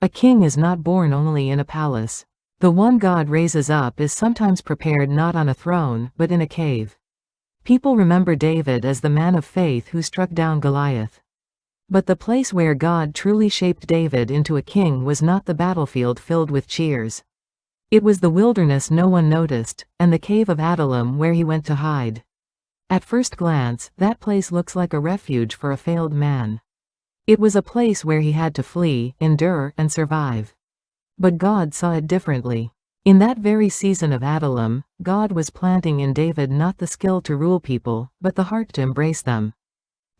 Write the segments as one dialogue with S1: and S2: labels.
S1: A king is not born only in a palace. The one God raises up is sometimes prepared not on a throne, but in a cave. People remember David as the man of faith who struck down Goliath. But the place where God truly shaped David into a king was not the battlefield filled with cheers. It was the wilderness no one noticed, and the cave of Adullam where he went to hide. At first glance, that place looks like a refuge for a failed man. It was a place where he had to flee, endure, and survive. But God saw it differently. In that very season of Adullam, God was planting in David not the skill to rule people, but the heart to embrace them.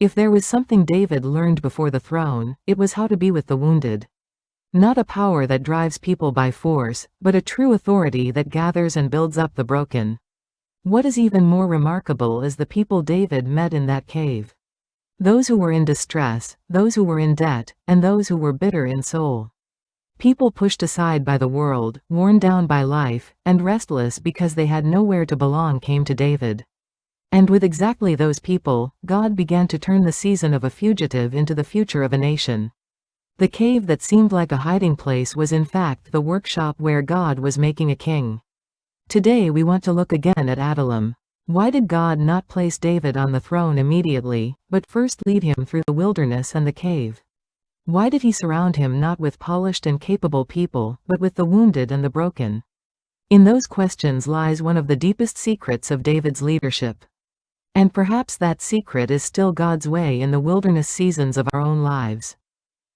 S1: If there was something David learned before the throne, it was how to be with the wounded. Not a power that drives people by force, but a true authority that gathers and builds up the broken. What is even more remarkable is the people David met in that cave. Those who were in distress, those who were in debt, and those who were bitter in soul. People pushed aside by the world, worn down by life, and restless because they had nowhere to belong came to David. And with exactly those people, God began to turn the season of a fugitive into the future of a nation. The cave that seemed like a hiding place was in fact the workshop where God was making a king. Today we want to look again at Adullam. Why did God not place David on the throne immediately, but first lead him through the wilderness and the cave? Why did he surround him not with polished and capable people, but with the wounded and the broken? In those questions lies one of the deepest secrets of David's leadership. And perhaps that secret is still God's way in the wilderness seasons of our own lives.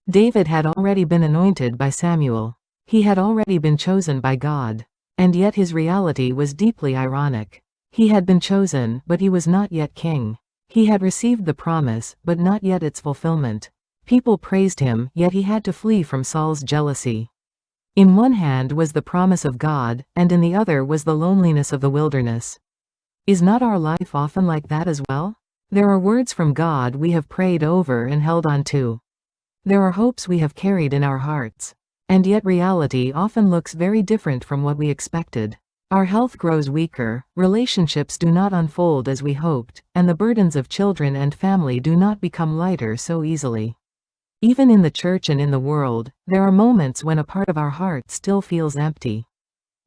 S1: David had already been anointed by Samuel. He had already been chosen by God. And yet his reality was deeply ironic. He had been chosen, but he was not yet king. He had received the promise, but not yet its fulfillment. People praised him, yet he had to flee from Saul's jealousy. In one hand was the promise of God, and in the other was the loneliness of the wilderness. Is not our life often like that as well? There are words from God we have prayed over and held on to. There are hopes we have carried in our hearts. And yet reality often looks very different from what we expected. Our health grows weaker, relationships do not unfold as we hoped, and the burdens of children and family do not become lighter so easily. Even in the church and in the world, there are moments when a part of our heart still feels empty.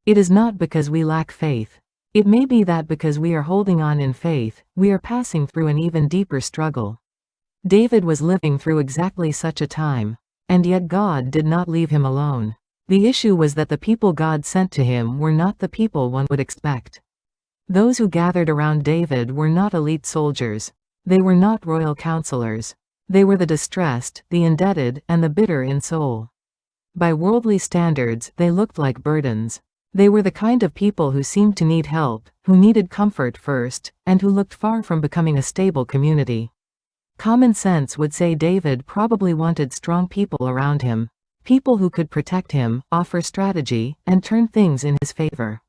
S1: It is not because we lack faith. It may be that because we are holding on in faith, we are passing through an even deeper struggle. David was living through exactly such a time. And yet God did not leave him alone. The issue was that the people God sent to him were not the people one would expect. Those who gathered around David were not elite soldiers. They were not royal counselors. They were the distressed, the indebted, and the bitter in soul. By worldly standards, they looked like burdens. They were the kind of people who seemed to need help, who needed comfort first, and who looked far from becoming a stable community. Common sense would say David probably wanted strong people around him. People who could protect him, offer strategy, and turn things in his favor.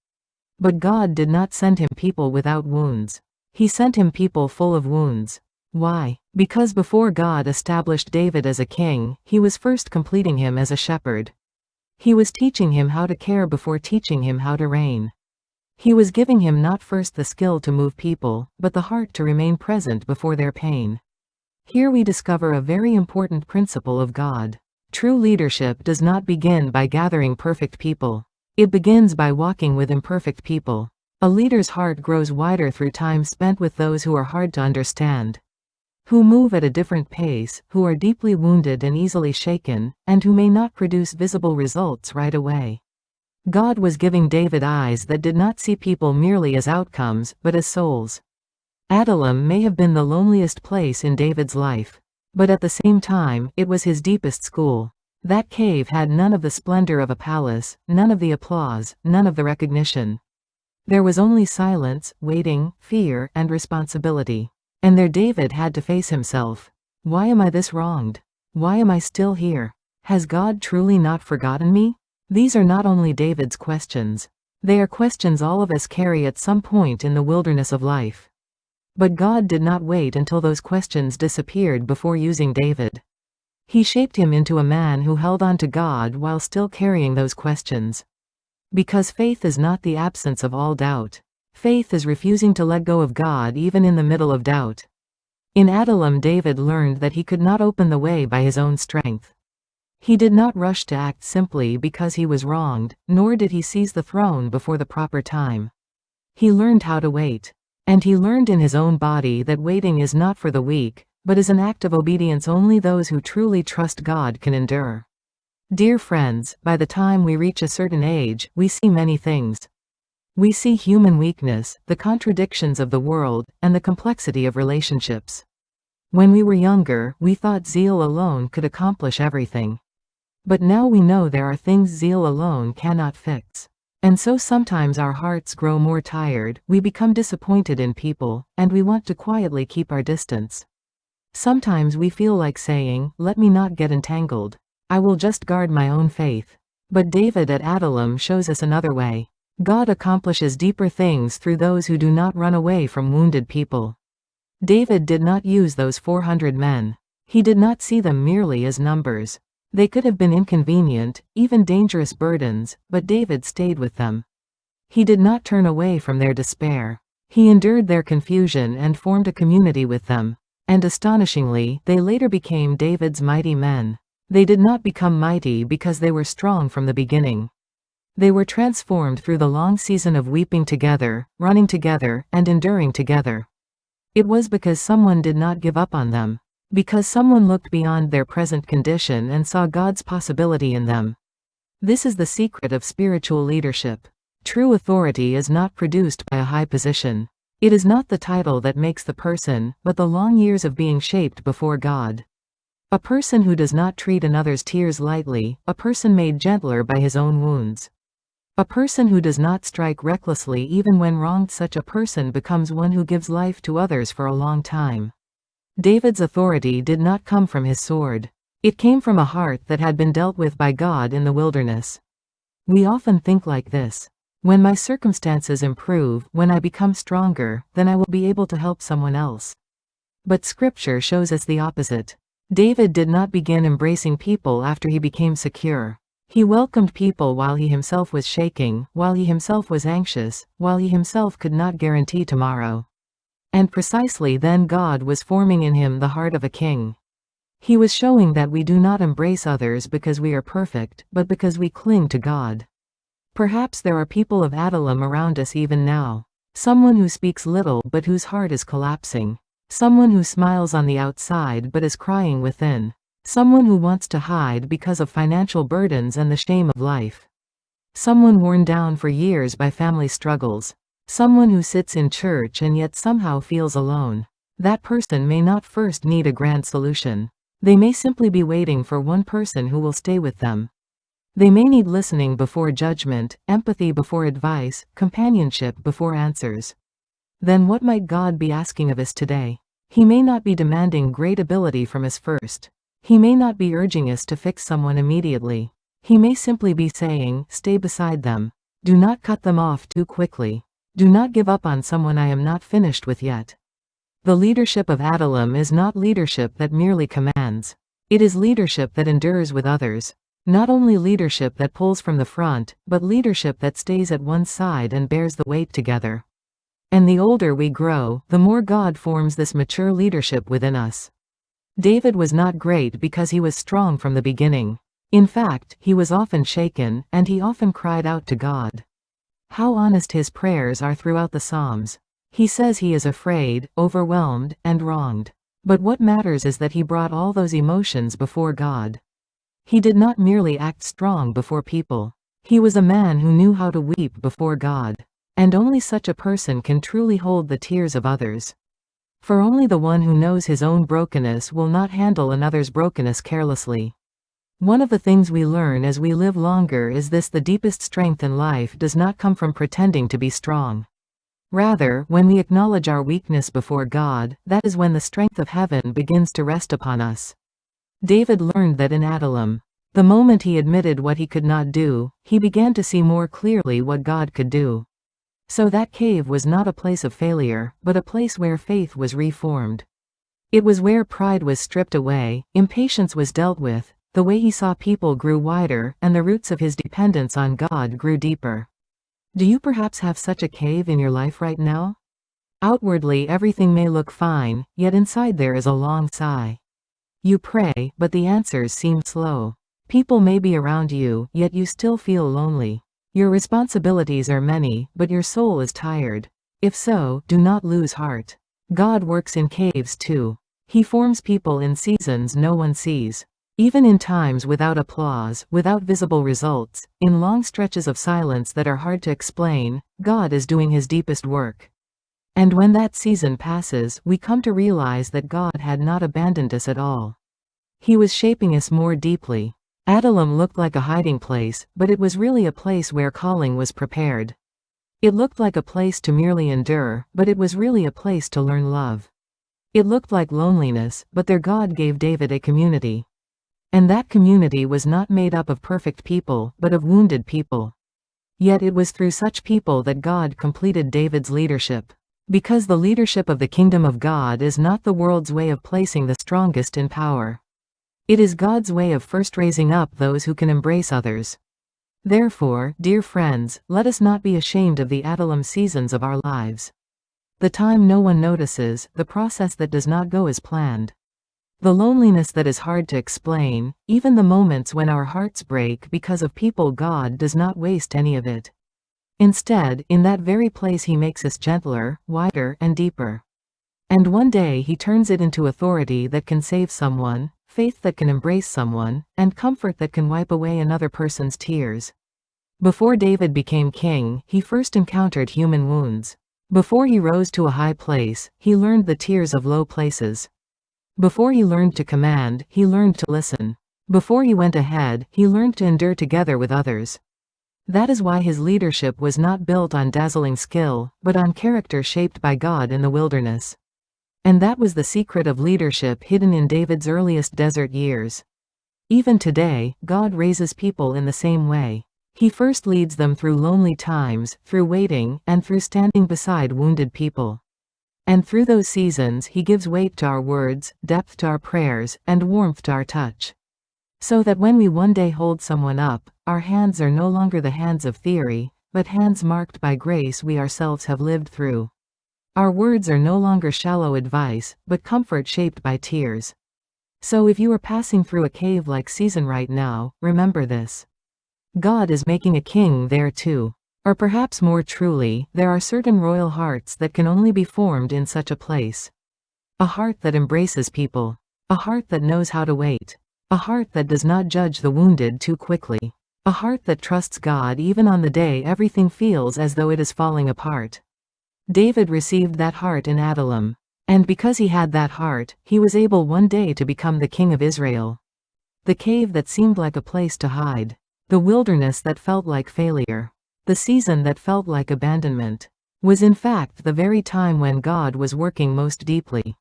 S1: But God did not send him people without wounds. He sent him people full of wounds. Why? Because before God established David as a king, he was first completing him as a shepherd. He was teaching him how to care before teaching him how to reign. He was giving him not first the skill to move people, but the heart to remain present before their pain. Here we discover a very important principle of God. True leadership does not begin by gathering perfect people. It begins by walking with imperfect people. A leader's heart grows wider through time spent with those who are hard to understand, who move at a different pace, who are deeply wounded and easily shaken, and who may not produce visible results right away. God was giving David eyes that did not see people merely as outcomes, but as souls. Adullam may have been the loneliest place in David's life. But at the same time, it was his deepest school. That cave had none of the splendor of a palace, none of the applause, none of the recognition. There was only silence, waiting, fear, and responsibility. And there David had to face himself. Why am I this wronged? Why am I still here? Has God truly not forgotten me? These are not only David's questions. They are questions all of us carry at some point in the wilderness of life. But God did not wait until those questions disappeared before using David. He shaped him into a man who held on to God while still carrying those questions. Because faith is not the absence of all doubt. Faith is refusing to let go of God even in the middle of doubt. In Adullam, David learned that he could not open the way by his own strength. He did not rush to act simply because he was wronged, nor did he seize the throne before the proper time. He learned how to wait. And he learned in his own body that waiting is not for the weak, but is an act of obedience only those who truly trust God can endure. Dear friends, by the time we reach a certain age, we see many things. We see human weakness, the contradictions of the world, and the complexity of relationships. When we were younger, we thought zeal alone could accomplish everything. But now we know there are things zeal alone cannot fix. And so sometimes our hearts grow more tired, we become disappointed in people, and we want to quietly keep our distance. Sometimes we feel like saying, "Let me not get entangled. I will just guard my own faith." But David at Adullam shows us another way. God accomplishes deeper things through those who do not run away from wounded people. David did not use those 400 men. He did not see them merely as numbers. They could have been inconvenient, even dangerous burdens, but David stayed with them. He did not turn away from their despair. He endured their confusion and formed a community with them. And astonishingly, they later became David's mighty men. They did not become mighty because they were strong from the beginning. They were transformed through the long season of weeping together, running together, and enduring together. It was because someone did not give up on them. Because someone looked beyond their present condition and saw God's possibility in them. This is the secret of spiritual leadership. True authority is not produced by a high position. It is not the title that makes the person, but the long years of being shaped before God. A person who does not treat another's tears lightly, a person made gentler by his own wounds. A person who does not strike recklessly even when wronged, such a person becomes one who gives life to others for a long time. David's authority did not come from his sword. It came from a heart that had been dealt with by God in the wilderness. We often think like this. When my circumstances improve, when I become stronger, then I will be able to help someone else. But Scripture shows us the opposite. David did not begin embracing people after he became secure. He welcomed people while he himself was shaking, while he himself was anxious, while he himself could not guarantee tomorrow. And precisely then God was forming in him the heart of a king. He was showing that we do not embrace others because we are perfect, but because we cling to God. Perhaps there are people of Adullam around us even now. Someone who speaks little but whose heart is collapsing. Someone who smiles on the outside but is crying within. Someone who wants to hide because of financial burdens and the shame of life. Someone worn down for years by family struggles. Someone who sits in church and yet somehow feels alone. That person may not first need a grand solution. They may simply be waiting for one person who will stay with them. They may need listening before judgment, empathy before advice, companionship before answers. Then what might God be asking of us today? He may not be demanding great ability from us first. He may not be urging us to fix someone immediately. He may simply be saying, "Stay beside them. Do not cut them off too quickly. Do not give up on someone I am not finished with yet." The leadership of Adullam is not leadership that merely commands. It is leadership that endures with others. Not only leadership that pulls from the front, but leadership that stays at one side and bears the weight together. And the older we grow, the more God forms this mature leadership within us. David was not great because he was strong from the beginning. In fact, he was often shaken, and he often cried out to God. How honest his prayers are throughout the Psalms. He says he is afraid, overwhelmed, and wronged. But what matters is that he brought all those emotions before God. He did not merely act strong before people. He was a man who knew how to weep before God. And only such a person can truly hold the tears of others. For only the one who knows his own brokenness will not handle another's brokenness carelessly. One of the things we learn as we live longer is this: the deepest strength in life does not come from pretending to be strong. Rather, when we acknowledge our weakness before God, that is when the strength of heaven begins to rest upon us. David learned that in Adullam. The moment he admitted what he could not do, he began to see more clearly what God could do. So that cave was not a place of failure, but a place where faith was reformed. It was where pride was stripped away, impatience was dealt with, the way he saw people grew wider, and the roots of his dependence on God grew deeper. Do you perhaps have such a cave in your life right now? Outwardly everything may look fine, yet inside there is a long sigh. You pray, but the answers seem slow. People may be around you, yet you still feel lonely. Your responsibilities are many, but your soul is tired. If so, do not lose heart. God works in caves too. He forms people in seasons no one sees. Even in times without applause, without visible results, in long stretches of silence that are hard to explain, God is doing His deepest work. And when that season passes, we come to realize that God had not abandoned us at all. He was shaping us more deeply. Adullam looked like a hiding place, but it was really a place where calling was prepared. It looked like a place to merely endure, but it was really a place to learn love. It looked like loneliness, but there God gave David a community. And that community was not made up of perfect people, but of wounded people. Yet it was through such people that God completed David's leadership. Because the leadership of the kingdom of God is not the world's way of placing the strongest in power. It is God's way of first raising up those who can embrace others. Therefore, dear friends, let us not be ashamed of the Adullam seasons of our lives. The time no one notices, the process that does not go as planned. The loneliness that is hard to explain, even the moments when our hearts break because of people. God does not waste any of it. Instead, in that very place He makes us gentler, wider, and deeper. And one day He turns it into authority that can save someone, faith that can embrace someone, and comfort that can wipe away another person's tears. Before David became king, he first encountered human wounds. Before he rose to a high place, he learned the tears of low places. Before he learned to command, he learned to listen. Before he went ahead, he learned to endure together with others. That is why his leadership was not built on dazzling skill, but on character shaped by God in the wilderness. And that was the secret of leadership hidden in David's earliest desert years. Even today, God raises people in the same way. He first leads them through lonely times, through waiting, and through standing beside wounded people. And through those seasons He gives weight to our words, depth to our prayers, and warmth to our touch. So that when we one day hold someone up, our hands are no longer the hands of theory, but hands marked by grace we ourselves have lived through. Our words are no longer shallow advice, but comfort shaped by tears. So if you are passing through a cave-like season right now, remember this. God is making a king there too. Or perhaps more truly, there are certain royal hearts that can only be formed in such a place. A heart that embraces people. A heart that knows how to wait. A heart that does not judge the wounded too quickly. A heart that trusts God even on the day everything feels as though it is falling apart. David received that heart in Adullam. And because he had that heart, he was able one day to become the king of Israel. The cave that seemed like a place to hide. The wilderness that felt like failure. The season that felt like abandonment. Was in fact the very time when God was working most deeply.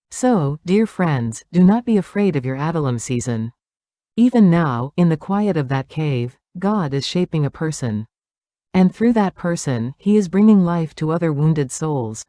S1: So, dear friends, do not be afraid of your Adullam season. Even now, in the quiet of that cave, God is shaping a person. And through that person, He is bringing life to other wounded souls.